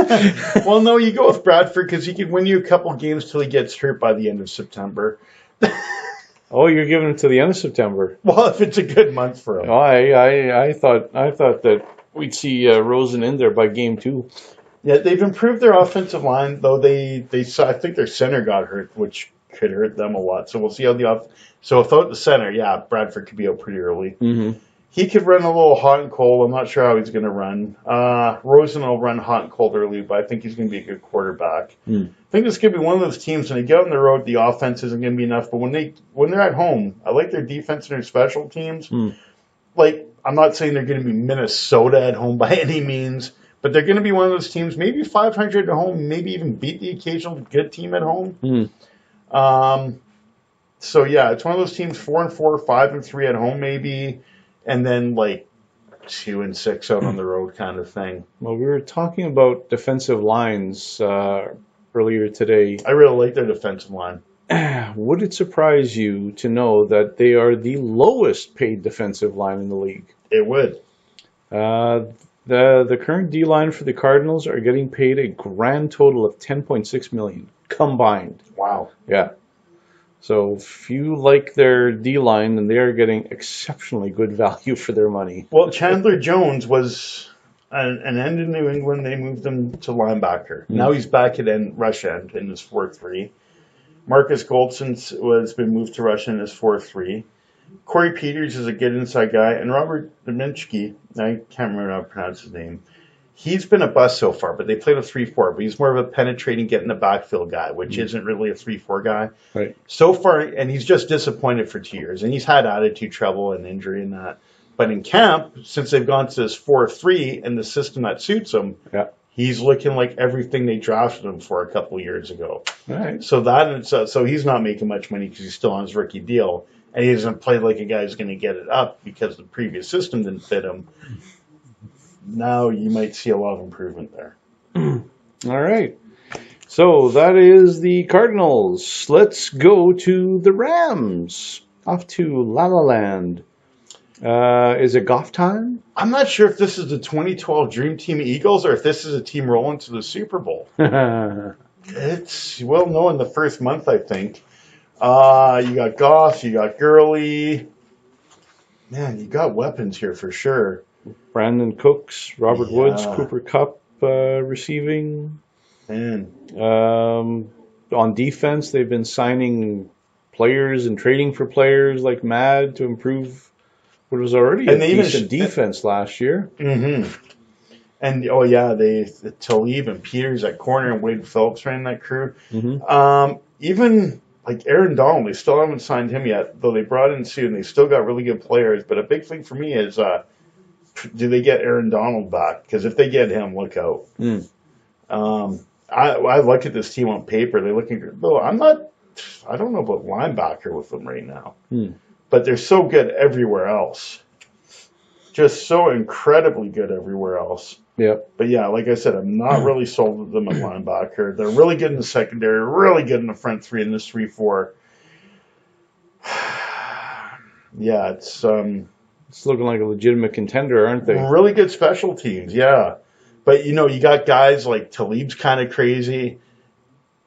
Well, no, you go with Bradford because he can win you a couple games till he gets hurt by the end of September. Oh, you're giving it to the end of September. Well, if it's a good month for him. Oh, I thought that we'd see Rosen in there by game 2. Yeah, they've improved their offensive line, though they saw, I think their center got hurt, which could hurt them a lot. So we'll see how so without the center, yeah, Bradford could be out pretty early. Mm-hmm. He could run a little hot and cold. I'm not sure how he's going to run. Rosen will run hot and cold early, but I think he's going to be a good quarterback. I think this could be one of those teams when they get on the road, the offense isn't going to be enough. But when they're at home, I like their defense and their special teams. Like, I'm not saying they're going to be Minnesota at home by any means, but they're going to be one of those teams, maybe 500 at home, maybe even beat the occasional good team at home. So yeah, it's one of those teams 4-4, 5-3 at home maybe, and then like 2-6 out on the road kind of thing. Well, we were talking about defensive lines earlier today. I really like their defensive line. Would it surprise you to know that they are the lowest paid defensive line in the league? It would. The current D line for the Cardinals are getting paid a grand total of $10.6 million combined. Wow. Yeah. So if you like their D line, then they are getting exceptionally good value for their money. Well, Chandler Jones was an end in New England. They moved him to linebacker. Now he's back at rush end in his 4-3. Marcus Goldson has been moved to rush end in his 4-3. Corey Peters is a good inside guy, and Robert Dominski, I can't remember how to pronounce his name. He's been a bust so far, but they played a 3-4. But he's more of a penetrating, getting the backfield guy, which isn't really a 3-4 guy. Right. So far, and he's just disappointed for 2 years, and he's had attitude trouble and injury and that. But in camp, since they've gone to this 4-3 and the system that suits him, he's looking like everything they drafted him for a couple of years ago. Right. So he's not making much money because he's still on his rookie deal, and he doesn't play like a guy who's going to get it up because the previous system didn't fit him. Now you might see a lot of improvement there. All right. So that is the Cardinals. Let's go to the Rams. Off to La La Land. Is it golf time? I'm not sure if this is the 2012 Dream Team Eagles or if this is a team rolling to the Super Bowl. It's well known in the first month, I think. You got Goff, you got Gurley. Man, you got weapons here for sure. Brandon Cooks, Robert Woods, Cooper Kupp receiving. Man. On defense, they've been signing players and trading for players like mad to improve what was already a decent defense last year. Mm-hmm. And Talib and Peters at corner and Wade Phillips ran that crew. Mm-hmm. Even like Aaron Donald, they still haven't signed him yet, though they brought in Sue and they still got really good players. But a big thing for me is, do they get Aaron Donald back? Because if they get him, look out. I look at this team on paper. They're looking good. Though I don't know about linebacker with them right now. But they're so good everywhere else. Just so incredibly good everywhere else. Yep. But yeah, like I said, I'm not really sold with them at linebacker. They're really good in the secondary, really good in the front three in this 3-4. Yeah, it's looking like a legitimate contender, aren't they? Really good special teams, yeah. But you got guys like Talib's kind of crazy.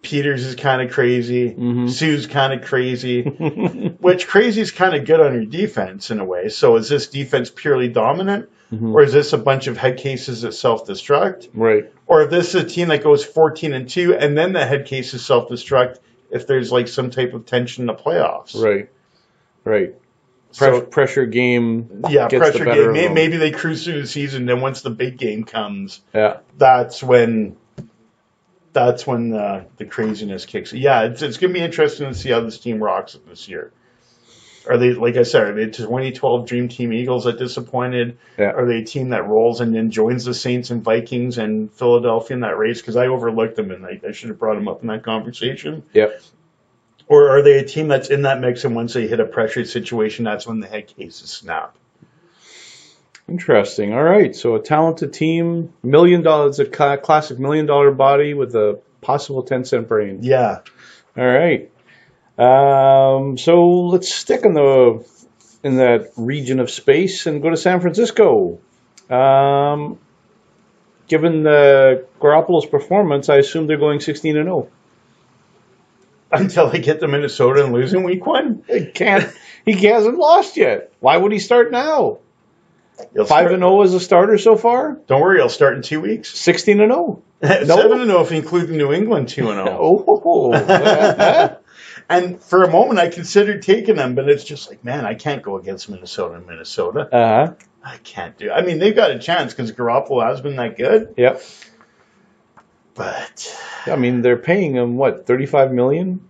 Peters is kind of crazy. Mm-hmm. Sue's kind of crazy. Which crazy is kind of good on your defense in a way. So is this defense purely dominant? Mm-hmm. Or is this a bunch of head cases that self-destruct? Right. Or if this is a team that goes 14-2 and then the head cases self-destruct if there's like some type of tension in the playoffs. Right. Pressure game. Yeah, gets pressure game. Maybe they cruise through the season. Then once the big game comes, that's when the craziness kicks. Yeah, it's going to be interesting to see how this team rocks it this year. Are they, like I said, are they 2012 Dream Team Eagles that disappointed? Yeah. Are they a team that rolls and then joins the Saints and Vikings and Philadelphia in that race? Because I overlooked them and I should have brought them up in that conversation. Yep. Or are they a team that's in that mix and once they hit a pressure situation, that's when the head cases snap? Interesting. All right. So a talented team, $1 million, a classic $1 million body with a possible 10-cent brain. Yeah. All right. So let's stick in that region of space and go to San Francisco. Given the Garoppolo's performance, I assume they're going 16-0. until they get to Minnesota and lose in week 1. He hasn't lost yet. Why would he start now? 5-0 as a starter so far. Don't worry, I'll start in 2 weeks. 16-0. 7-0 if you include the New England 2-0. Oh. And for a moment, I considered taking them, but it's just like, man, I can't go against Minnesota and Minnesota. I can't do it. I mean, they've got a chance because Garoppolo has been that good. Yep. But I mean, they're paying him what, $35 million?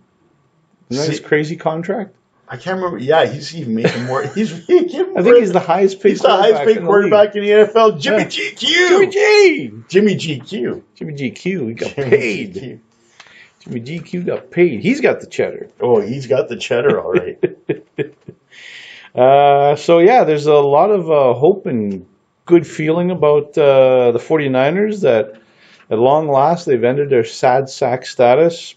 Isn't that his crazy contract? I can't remember. Yeah, he's even making more. He's making. I think he's the highest paid. He's the highest paid quarterback in the NFL. Jimmy GQ. Jimmy GQ. Jimmy GQ. He got paid. GQ. Jimmy GQ got paid. He's got the cheddar. Oh, he's got the cheddar, all right. So, yeah, there's a lot of hope and good feeling about the 49ers that at long last they've ended their sad sack status.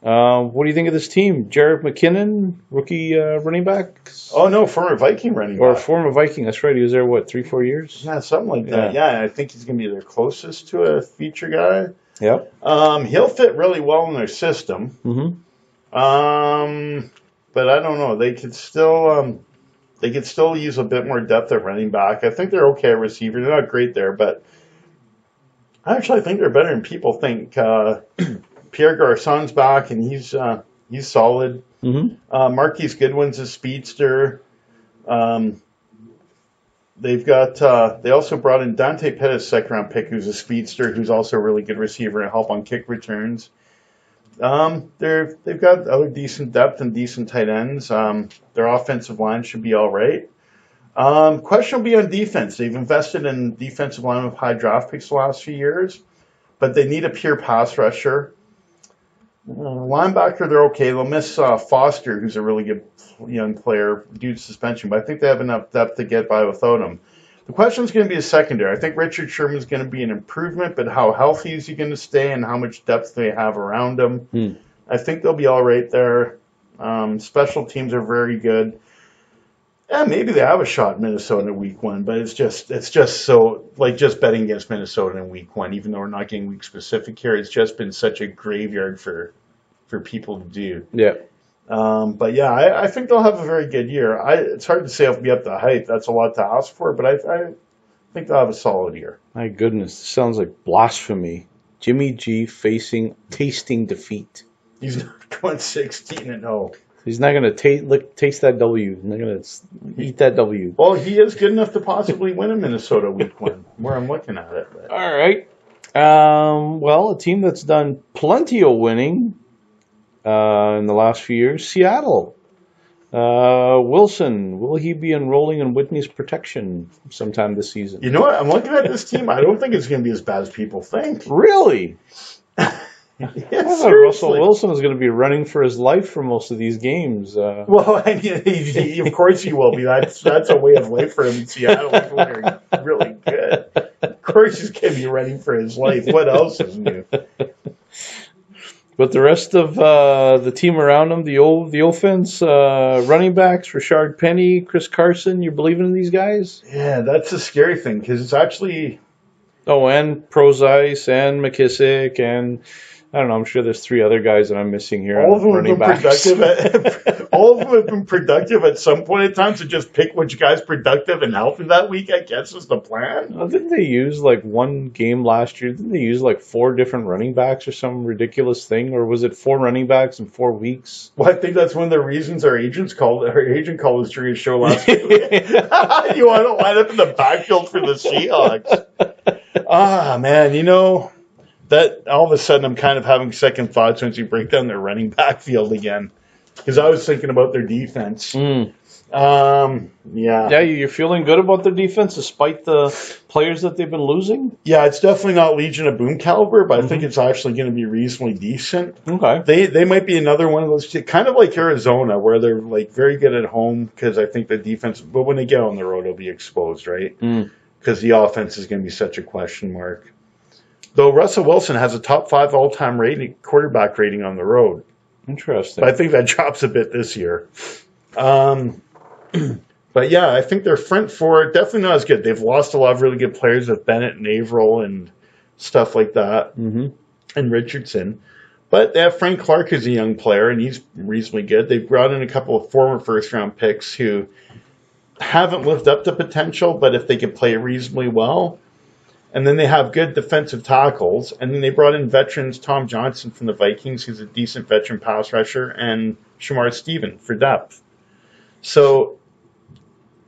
What do you think of this team? Jarrett McKinnon, rookie running back? Oh, no, former Viking running back. Or former Viking, that's right. He was there, 3-4 years? Yeah, something like that. Yeah, I think he's going to be their closest to a feature guy. Yep. He'll fit really well in their system. Mm-hmm. But I don't know. They could still use a bit more depth at running back. I think they're okay at receiver. They're not great there, but actually I think they're better than people think. Pierre Garçon's back, and he's solid. Mm-hmm. Marquise Goodwin's a speedster. They've got. They also brought in Dante Pettis, second-round pick, who's a speedster, who's also a really good receiver and help on kick returns. They've got other decent depth and decent tight ends. Their offensive line should be all right. Question will be on defense. They've invested in defensive line with high draft picks the last few years, but they need a pure pass rusher. Linebacker, they're okay. They'll miss Foster, who's a really good young player due to suspension, but I think they have enough depth to get by without him. The question is going to be a secondary. I think Richard Sherman's going to be an improvement, but how healthy is he going to stay and how much depth they have around him? I think they'll be all right there. Special teams are very good. Yeah, maybe they have a shot in Minnesota in week 1, but it's just so, like, just betting against Minnesota in week 1, even though we're not getting week specific here, it's just been such a graveyard for people to do. Yeah. But yeah, I think they'll have a very good year. It's hard to say if they'll be up to height. That's a lot to ask for, but I think they'll have a solid year. My goodness, this sounds like blasphemy. Jimmy G tasting defeat. He's not going 16-0. He's not going to taste that W. He's not going to eat that W. Well, he is good enough to possibly win in Minnesota week 1, where I'm looking at it. But. All right. Well, a team that's done plenty of winning in the last few years, Seattle. Wilson, will he be enrolling in witness protection sometime this season? You know what? I'm looking at this team. I don't think it's going to be as bad as people think. Really? Yeah, I thought Russell Wilson is going to be running for his life for most of these games. Well, I mean, of course he will be. That's a way of life for him in Seattle. People are really good. Of course he's going to be running for his life. What else is new? But the rest of the team around him, the offense, running backs, Rashard Penny, Chris Carson, you're believing in these guys? Yeah, that's a scary thing because it's actually... Oh, and Prozice and McKissick and... I don't know. I'm sure there's 3 other guys that I'm missing here. All of them have been productive. All of them have been productive at some point in time. So just pick which guy's productive and healthy that week. I guess is the plan. Didn't they use like one game last year? Didn't they use like 4 different running backs or some ridiculous thing? Or was it 4 running backs in 4 weeks? Well, I think that's one of the reasons our agent called us during his show last week. You want to line up in the backfield for the Seahawks? Man, you know. That all of a sudden I'm kind of having second thoughts once you break down their running back field again, because I was thinking about their defense. Yeah, you're feeling good about their defense despite the players that they've been losing. Yeah, it's definitely not Legion of Boom caliber, but I think it's actually going to be reasonably decent. Okay, they might be another one of those, kind of like Arizona, where they're like very good at home because I think the defense, but when they get on the road, it'll be exposed, right? Because the offense is going to be such a question mark. Though Russell Wilson has a top 5 all-time quarterback rating on the road. Interesting. But I think that drops a bit this year. But yeah, I think their front 4, definitely not as good. They've lost a lot of really good players with Bennett and Averill and stuff like that. And Richardson. But they have Frank Clark as a young player, and he's reasonably good. They brought in a couple of former first-round picks who haven't lived up to potential, but if they can play reasonably well. And then they have good defensive tackles. And then they brought in veterans Tom Johnson from the Vikings, who's a decent veteran pass rusher, and Shamar Stephen for depth. So,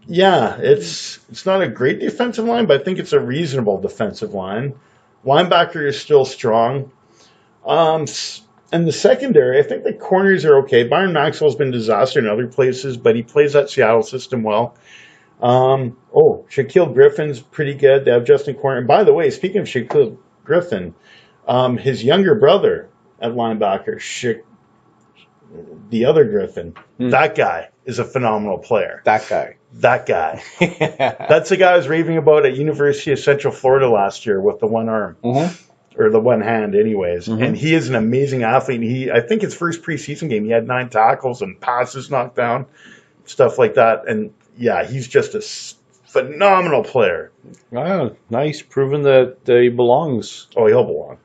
yeah, it's not a great defensive line, but I think it's a reasonable defensive line. Linebacker is still strong. And the secondary, I think the corners are okay. Byron Maxwell's been a disaster in other places, but he plays that Seattle system well. Shaquille Griffin's pretty good. They have Justin Corner. And by the way, speaking of Shaquille Griffin, his younger brother at linebacker, the other Griffin, that guy is a phenomenal player. That guy. That's the guy I was raving about at University of Central Florida last year with the one arm. Mm-hmm. Or the one hand anyways. Mm-hmm. And he is an amazing athlete. I think his first preseason game, he had 9 tackles and passes knocked down, stuff like that. And yeah, he's just a phenomenal player. Wow, nice. Proven that he belongs. Oh, he'll belong.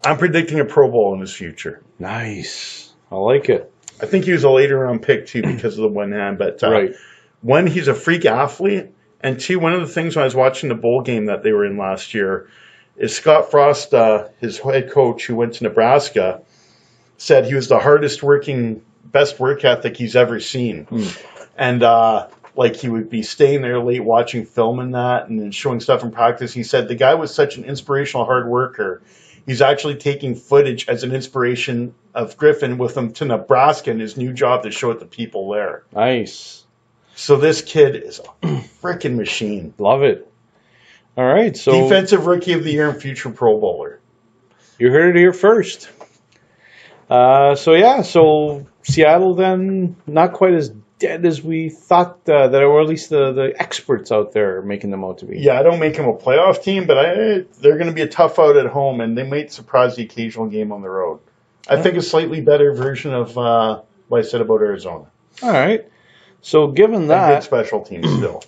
I'm predicting a Pro Bowl in his future. Nice. I like it. I think he was a later round pick too because of the one hand. But right. One, he's a freak athlete. And two, one of the things when I was watching the bowl game that they were in last year, is Scott Frost, his head coach who went to Nebraska, said he was the hardest working, best work ethic he's ever seen. And he would be staying there late watching film and that and then showing stuff in practice. He said the guy was such an inspirational hard worker. He's actually taking footage as an inspiration of Griffin with him to Nebraska in his new job to show it to people there. Nice. So this kid is a freaking machine. Love it. All right, so Defensive Rookie of the Year and future Pro Bowler. You heard it here first. So Seattle then not quite as dead as we thought, or at least the experts out there are making them out to be. Yeah, I don't make them a playoff team, but they're going to be a tough out at home, and they might surprise the occasional game on the road. I think a slightly better version of what I said about Arizona. All right. So given that, good special teams still.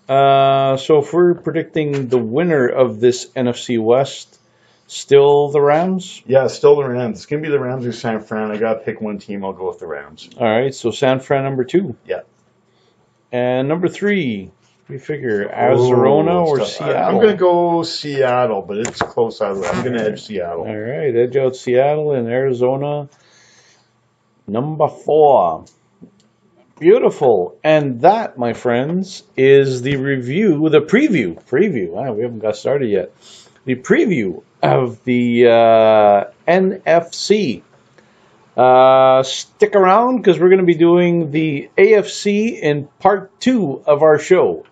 So if we're predicting the winner of this NFC West, still the Rams? Yeah, still the Rams. It's going to be the Rams or San Fran. I got to pick one team. I'll go with the Rams. All right, so San Fran number 2. Yeah. And number 3, we figure Arizona or Seattle? I'm going to go Seattle, but it's close out of the way. I'm going to edge Seattle. All right, edge out Seattle and Arizona. Number 4. Beautiful. And that, my friends, is the preview. Wow, we haven't got started yet. The preview of the NFC. Stick around because we're going to be doing the AFC in part 2 of our show.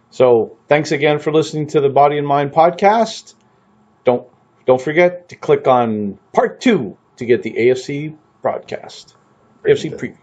So thanks again for listening to the Body and Mind podcast. Don't forget to click on part 2 to get the AFC broadcast. AFC preview.